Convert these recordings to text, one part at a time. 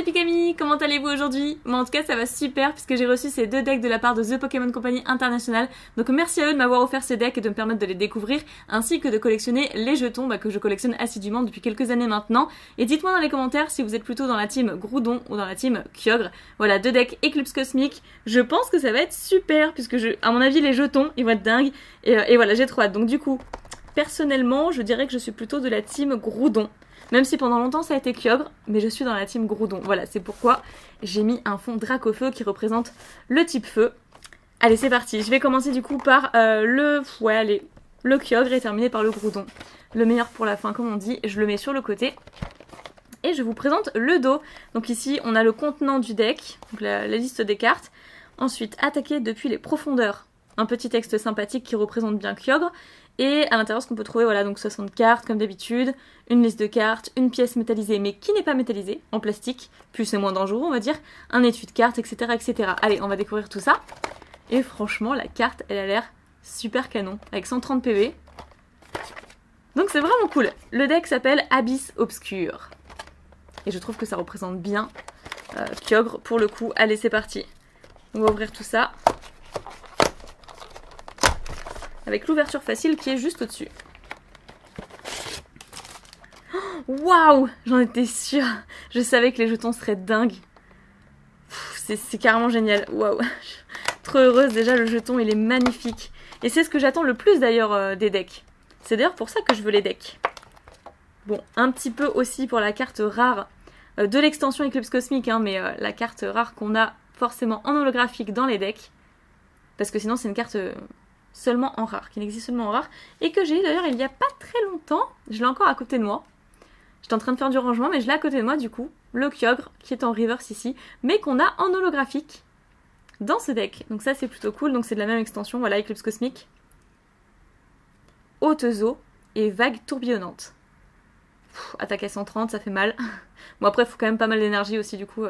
Pikami, comment allez-vous aujourd'hui? Moi en tout cas ça va super puisque j'ai reçu ces deux decks de la part de The Pokémon Company International. Donc merci à eux de m'avoir offert ces decks et de me permettre de les découvrir ainsi que de collectionner les jetons que je collectionne assidûment depuis quelques années maintenant. Et dites-moi dans les commentaires si vous êtes plutôt dans la team Groudon ou dans la team Kyogre. Voilà, deux decks Éclipse Cosmique. Je pense que ça va être super puisque à mon avis les jetons ils vont être dingues. Et voilà, j'ai trop hâte. Donc du coup, personnellement je dirais que je suis plutôt de la team Groudon. Même si pendant longtemps ça a été Kyogre, mais je suis dans la team Groudon. Voilà, c'est pourquoi j'ai mis un fond Dracofeu qui représente le type feu. Allez, c'est parti. Je vais commencer du coup par le Kyogre et terminer par le Groudon. Le meilleur pour la fin, comme on dit. Je le mets sur le côté. Et je vous présente le dos. Donc ici, on a le contenant du deck, donc la liste des cartes. Ensuite, attaquer depuis les profondeurs. Un petit texte sympathique qui représente bien Kyogre. Et à l'intérieur, ce qu'on peut trouver, voilà, donc 60 cartes comme d'habitude, une liste de cartes, une pièce métallisée mais qui n'est pas métallisée, en plastique, plus c'est moins dangereux, on va dire, un étui de cartes, etc., etc. Allez, on va découvrir tout ça. Et franchement, la carte, elle a l'air super canon, avec 130 PV. Donc c'est vraiment cool. Le deck s'appelle Abyss Obscur. Et je trouve que ça représente bien Kyogre pour le coup. Allez, c'est parti. On va ouvrir tout ça. Avec l'ouverture facile qui est juste au-dessus. Waouh, j'en étais sûre. Je savais que les jetons seraient dingues. C'est carrément génial. Waouh. Trop heureuse déjà, le jeton il est magnifique. Et c'est ce que j'attends le plus d'ailleurs des decks. C'est d'ailleurs pour ça que je veux les decks. Bon, un petit peu aussi pour la carte rare de l'extension Éclipse Cosmique, hein, mais la carte rare qu'on a forcément en holographique dans les decks. Parce que sinon c'est une carte seulement en rare, qui n'existe seulement en rare, et que j'ai eu d'ailleurs il y a pas très longtemps. Je l'ai encore à côté de moi. J'étais en train de faire du rangement, mais je l'ai à côté de moi du coup. Le Kyogre, qui est en reverse ici, mais qu'on a en holographique dans ce deck. Donc ça c'est plutôt cool, donc c'est de la même extension, voilà, Éclipse Cosmique. Haute eau et vague tourbillonnante. Attaque à 130, ça fait mal. Bon après, il faut quand même pas mal d'énergie aussi du coup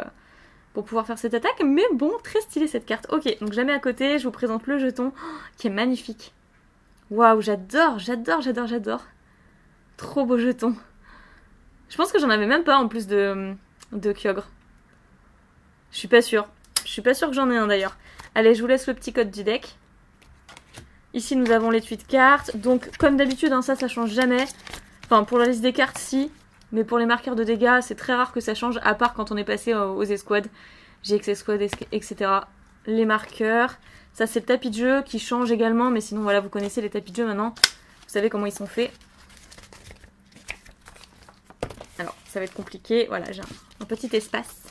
pour pouvoir faire cette attaque, mais bon, très stylée cette carte. Ok, donc je la mets à côté, je vous présente le jeton, qui est magnifique. Waouh, j'adore. Trop beau jeton. Je pense que j'en avais même pas en plus de Kyogre. Je suis pas sûre que j'en ai un d'ailleurs. Allez, je vous laisse le petit code du deck. Ici, nous avons l'étui de cartes. Donc, comme d'habitude, hein, ça change jamais. Enfin, pour la liste des cartes, si. Mais pour les marqueurs de dégâts, c'est très rare que ça change, à part quand on est passé aux escouades. GX Escouade, etc. Les marqueurs. Ça, c'est le tapis de jeu qui change également. Mais sinon, voilà, vous connaissez les tapis de jeu maintenant. Vous savez comment ils sont faits. Alors, ça va être compliqué. Voilà, j'ai un petit espace.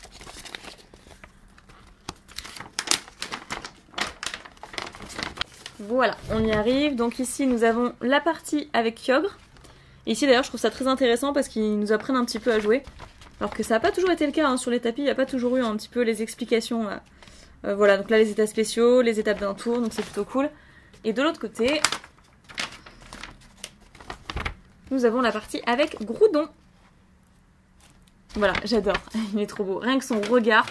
Voilà, on y arrive. Donc ici, nous avons la partie avec Kyogre. Ici d'ailleurs je trouve ça très intéressant parce qu'ils nous apprennent un petit peu à jouer. Alors que ça n'a pas toujours été le cas hein, sur les tapis, il n'y a pas toujours eu un petit peu les explications. Voilà, donc là les états spéciaux, les étapes d'un tour, donc c'est plutôt cool. Et de l'autre côté, nous avons la partie avec Groudon. Voilà, j'adore, il est trop beau. Rien que son regard,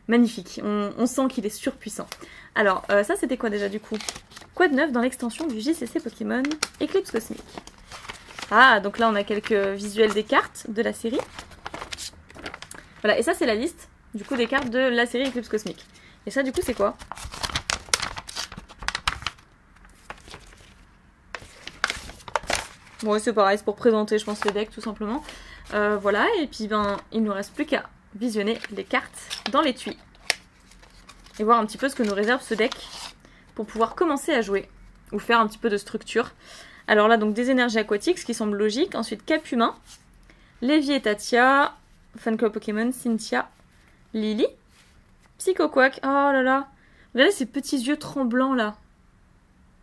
magnifique. On sent qu'il est surpuissant. Alors ça c'était quoi déjà du coup? Quoi de neuf dans l'extension du JCC Pokémon Éclipse Cosmique? Ah, donc là on a quelques visuels des cartes de la série. Voilà, et ça c'est la liste du coup des cartes de la série Éclipse Cosmique. Et ça du coup c'est quoi? Bon, c'est pareil, c'est pour présenter je pense les decks tout simplement. Voilà, et puis ben il ne nous reste plus qu'à visionner les cartes dans l'étui. Et voir un petit peu ce que nous réserve ce deck pour pouvoir commencer à jouer. Ou faire un petit peu de structure. Alors là, donc des énergies aquatiques, ce qui semble logique. Ensuite, Cap Humain, Lévi et Tatia, Fan Club Pokémon, Cynthia, Lily, Psycho Quack. Oh là là. Regardez ces petits yeux tremblants là.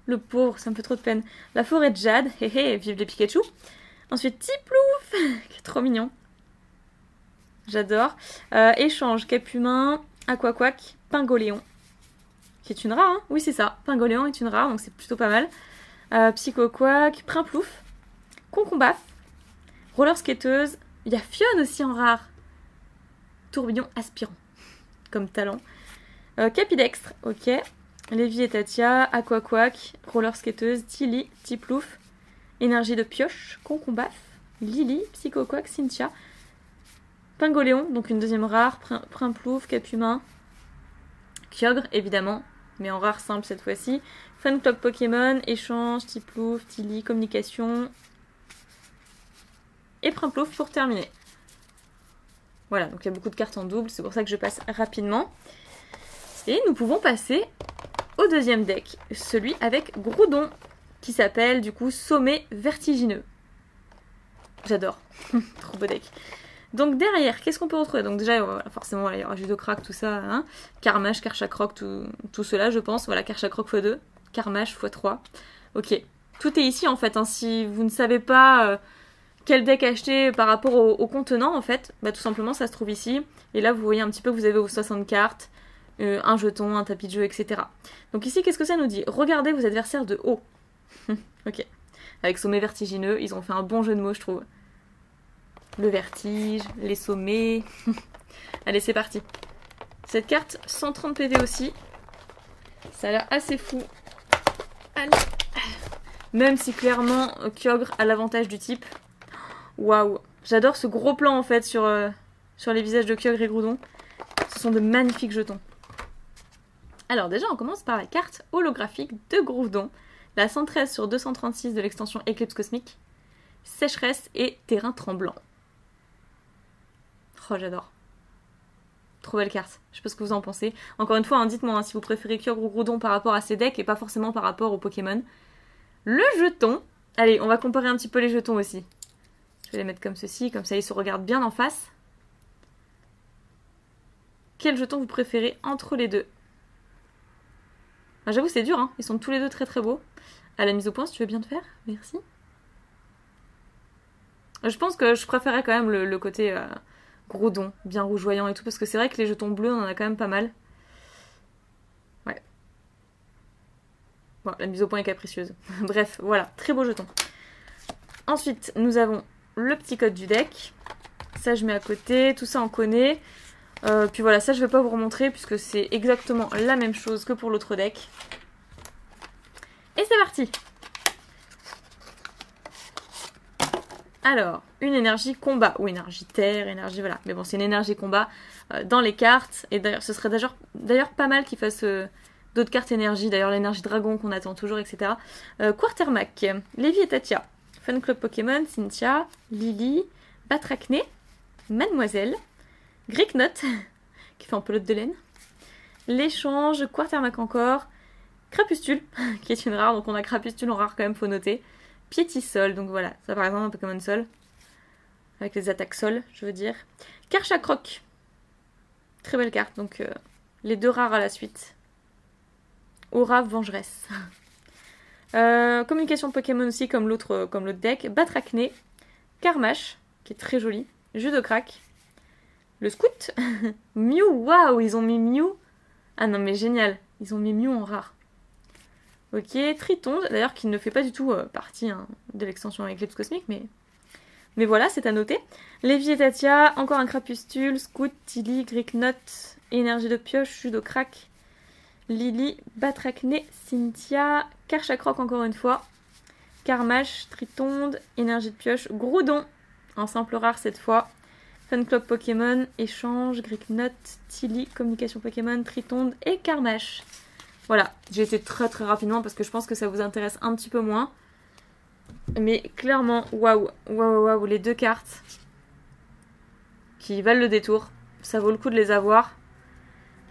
Le pauvre, ça me fait trop de peine. La forêt de Jade, hé hé, vive les Pikachu. Ensuite, Tiplouf, qui est trop mignon. J'adore. Échange, Cap Humain, Aqua Quack, Pingoléon, qui est une rare, hein. Oui, c'est ça. Pingoléon est une rare, donc c'est plutôt pas mal. Psycho Quack, Primplouf, Concombaf, Roller Skateuse, il y a Fionn aussi en rare. Tourbillon Aspirant, comme talent. Capidextre, ok. Lévi et Tatia, Aqua Quack, Roller Skateuse, Tilly, Tiplouf, Énergie de Pioche, Concombaf, Lily, Psycho Quack, Cynthia, Pingoléon, donc une deuxième rare, Primplouf, Capumain, Kyogre évidemment, mais en rare simple cette fois-ci. Fan Club Pokémon, échange, Tiplouf, Tilly, communication. Et Primplouf pour terminer. Voilà, donc il y a beaucoup de cartes en double, c'est pour ça que je passe rapidement. Et nous pouvons passer au deuxième deck, celui avec Groudon, qui s'appelle du coup Sommet Vertigineux. J'adore, trop beau deck. Donc derrière, qu'est-ce qu'on peut retrouver? Donc déjà, forcément, voilà, il y aura Judocrack, tout ça, hein. Carmash, Karchakroc, tout cela, je pense. Voilà, Karchakroc x2, Carmash x3. Ok, tout est ici en fait, hein. Si vous ne savez pas quel deck acheter par rapport au contenant, en fait, bah, tout simplement, ça se trouve ici. Et là, vous voyez un petit peu que vous avez vos 60 cartes, un jeton, un tapis de jeu, etc. Donc ici, qu'est-ce que ça nous dit? Regardez vos adversaires de haut. Ok, avec Sommet Vertigineux, ils ont fait un bon jeu de mots, je trouve. Le vertige, les sommets. Allez, c'est parti. Cette carte, 130 PV aussi. Ça a l'air assez fou. Allez. Même si clairement, Kyogre a l'avantage du type. Waouh. J'adore ce gros plan en fait sur les visages de Kyogre et Groudon. Ce sont de magnifiques jetons. Alors déjà, on commence par la carte holographique de Groudon. La 113 sur 236 de l'extension Éclipse Cosmique. Sécheresse et terrain tremblant. Oh, j'adore. Trop belle carte. Je sais pas ce que vous en pensez. Encore une fois, hein, dites-moi hein, si vous préférez Kyogre ou Groudon par rapport à ces decks et pas forcément par rapport aux Pokémon. Le jeton. Allez, on va comparer un petit peu les jetons aussi. Je vais les mettre comme ceci, comme ça ils se regardent bien en face. Quel jeton vous préférez entre les deux? Ah, j'avoue, c'est dur, hein. Ils sont tous les deux très très beaux. À la mise au point, si tu veux bien te faire. Merci. Je pense que je préférais quand même le côté Groudon, bien rougeoyant et tout, parce que c'est vrai que les jetons bleus, on en a quand même pas mal. Ouais. Bon, la mise au point est capricieuse. Bref, voilà, très beau jeton. Ensuite, nous avons le petit code du deck. Ça, je mets à côté, tout ça on connaît. Puis voilà, ça je vais pas vous remontrer, puisque c'est exactement la même chose que pour l'autre deck. Et c'est parti! Alors, une énergie combat, ou énergie terre, énergie voilà, mais bon c'est une énergie combat dans les cartes, et d'ailleurs ce serait d'ailleurs pas mal qu'ils fassent d'autres cartes énergie, d'ailleurs l'énergie dragon qu'on attend toujours, etc. Quartermac, Lévi et Tatia, Fun Club Pokémon, Cynthia, Lily, Batracné, Mademoiselle, Greeknot, qui fait un pelote de laine, l'échange, Quartermac encore, Crapustule, qui est une rare, donc on a Crapustule en rare quand même, faut noter. Piétisol, donc voilà, ça par exemple un Pokémon sol, avec les attaques sol, je veux dire. Karchakroc, très belle carte, donc les deux rares à la suite. Aura Vengeresse. Communication Pokémon aussi, comme l'autre deck. Batracné, Carmash, qui est très joli, Judocrack, le Scout, Mew, waouh, ils ont mis Mew. Ah non mais génial, ils ont mis Mew en rare. Ok, Tritonde, d'ailleurs qui ne fait pas du tout partie hein, de l'extension Eclipse Cosmique, mais voilà, c'est à noter. Lévi et Tatia, encore un Crapustule, Scout, Tilly, Greeknot, Énergie de Pioche, Judocrack, Lily, Batracné, Cynthia, Karchakroc encore une fois, Carmash, Tritonde, Énergie de Pioche, Groudon, en simple rare cette fois, Fun Club Pokémon, Échange, Greeknot, Tilly, Communication Pokémon, Tritonde et Carmash. Voilà, j'ai été très très rapidement parce que je pense que ça vous intéresse un petit peu moins. Mais clairement, waouh, waouh, waouh, les deux cartes qui valent le détour. Ça vaut le coup de les avoir.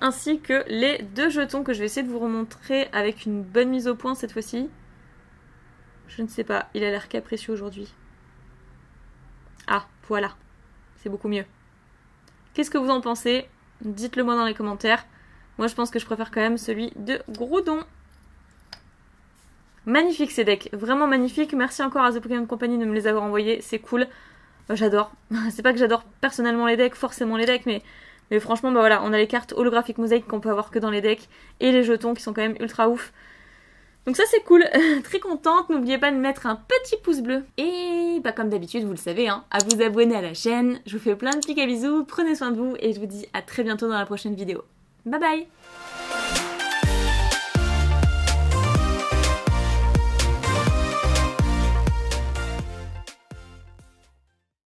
Ainsi que les deux jetons que je vais essayer de vous remontrer avec une bonne mise au point cette fois-ci. Je ne sais pas, il a l'air capricieux aujourd'hui. Ah, voilà, c'est beaucoup mieux. Qu'est-ce que vous en pensez? Dites-le moi dans les commentaires. Moi, je pense que je préfère quand même celui de Groudon. Magnifique ces decks, vraiment magnifique. Merci encore à The Pokémon Company de me les avoir envoyés, c'est cool. J'adore. C'est pas que j'adore personnellement les decks, forcément les decks, mais franchement, bah voilà, on a les cartes holographiques mosaïques qu'on peut avoir que dans les decks et les jetons qui sont quand même ultra ouf. Donc ça c'est cool, très contente, n'oubliez pas de mettre un petit pouce bleu. Et bah comme d'habitude, vous le savez, hein, à vous abonner à la chaîne. Je vous fais plein de petits bisous, prenez soin de vous et je vous dis à très bientôt dans la prochaine vidéo. Bye bye!